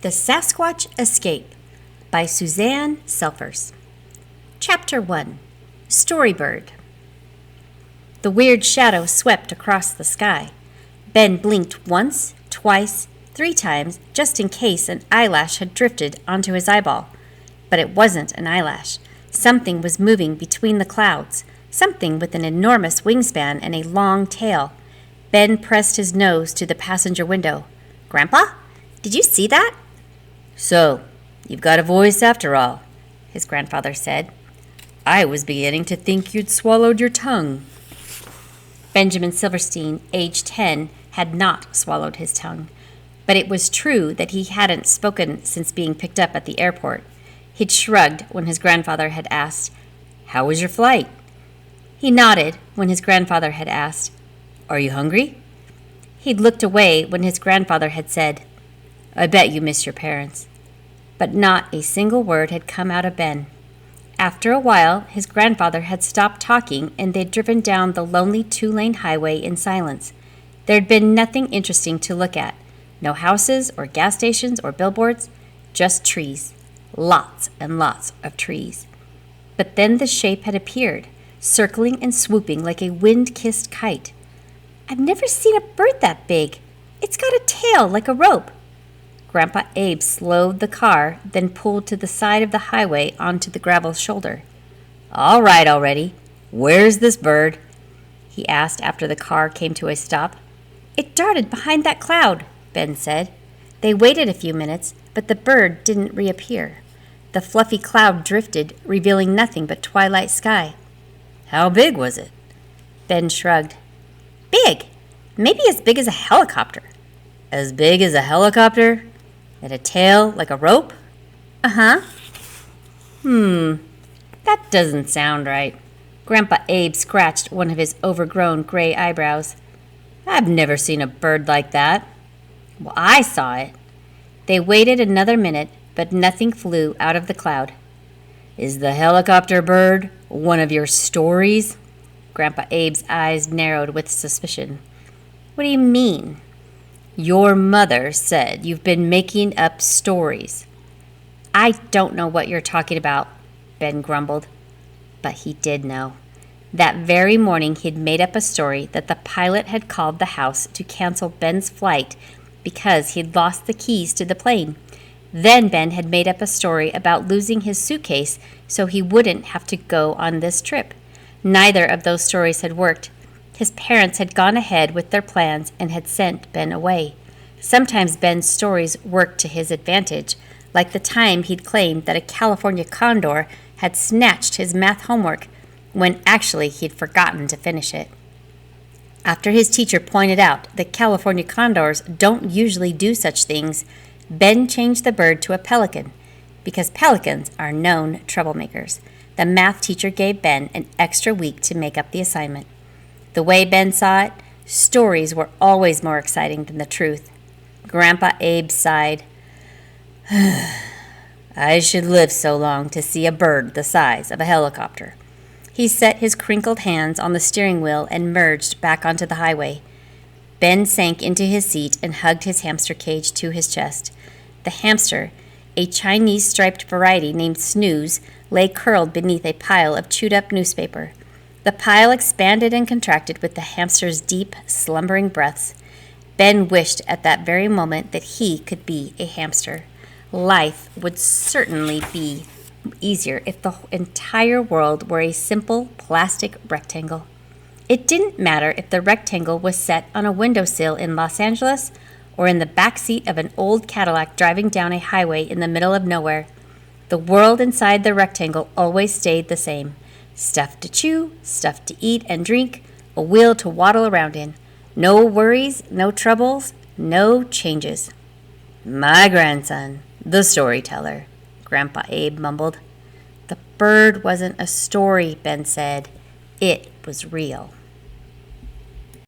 The Sasquatch Escape by Suzanne Selfors. Chapter 1. Storybird. The weird shadow swept across the sky. Ben blinked once, twice, 3 times, just in case an eyelash had drifted onto his eyeball. But it wasn't an eyelash. Something was moving between the clouds, something with an enormous wingspan and a long tail. Ben pressed his nose to the passenger window. "Grandpa, did you see that?" "So, you've got a voice after all," his grandfather said. "I was beginning to think you'd swallowed your tongue." Benjamin Silverstein, age 10, had not swallowed his tongue. But it was true that he hadn't spoken since being picked up at the airport. He'd shrugged when his grandfather had asked, "How was your flight?" He nodded when his grandfather had asked, "Are you hungry?" He'd looked away when his grandfather had said, "I bet you miss your parents." But not a single word had come out of Ben. After a while, his grandfather had stopped talking and they'd driven down the lonely 2-lane highway in silence. There'd been nothing interesting to look at. No houses or gas stations or billboards, just trees. Lots and lots of trees. But then the shape had appeared, circling and swooping like a wind-kissed kite. "I've never seen a bird that big. It's got a tail like a rope." Grandpa Abe slowed the car, then pulled to the side of the highway onto the gravel shoulder. "All right already. Where's this bird?" he asked after the car came to a stop. "It darted behind that cloud," Ben said. They waited a few minutes, but the bird didn't reappear. The fluffy cloud drifted, revealing nothing but twilight sky. "How big was it?" Ben shrugged. "Big. Maybe as big as a helicopter." "As big as a helicopter? And a tail like a rope?" "Uh-huh." That doesn't sound right." Grandpa Abe scratched one of his overgrown gray eyebrows. "I've never seen a bird like that." "Well, I saw it." They waited another minute, but nothing flew out of the cloud. "Is the helicopter bird one of your stories?" Grandpa Abe's eyes narrowed with suspicion. "What do you mean?" "Your mother said you've been making up stories." "I don't know what you're talking about," Ben grumbled. But he did know. That very morning he'd made up a story that the pilot had called the house to cancel Ben's flight because he'd lost the keys to the plane. Then Ben had made up a story about losing his suitcase so he wouldn't have to go on this trip. Neither of those stories had worked. His parents had gone ahead with their plans and had sent Ben away. Sometimes Ben's stories worked to his advantage, like the time he'd claimed that a California condor had snatched his math homework when actually he'd forgotten to finish it. After his teacher pointed out that California condors don't usually do such things, Ben changed the bird to a pelican, because pelicans are known troublemakers. The math teacher gave Ben an extra week to make up the assignment. The way Ben saw it, stories were always more exciting than the truth. Grandpa Abe sighed. "I should live so long to see a bird the size of a helicopter." He set his crinkled hands on the steering wheel and merged back onto the highway. Ben sank into his seat and hugged his hamster cage to his chest. The hamster, a Chinese striped variety named Snooze, lay curled beneath a pile of chewed-up newspaper. The pile expanded and contracted with the hamster's deep, slumbering breaths. Ben wished at that very moment that he could be a hamster. Life would certainly be easier if the entire world were a simple plastic rectangle. It didn't matter if the rectangle was set on a windowsill in Los Angeles or in the back seat of an old Cadillac driving down a highway in the middle of nowhere. The world inside the rectangle always stayed the same. Stuff to chew, stuff to eat and drink, a wheel to waddle around in. No worries, no troubles, no changes. "My grandson, the storyteller," Grandpa Abe mumbled. "The bird wasn't a story," Ben said. "It was real."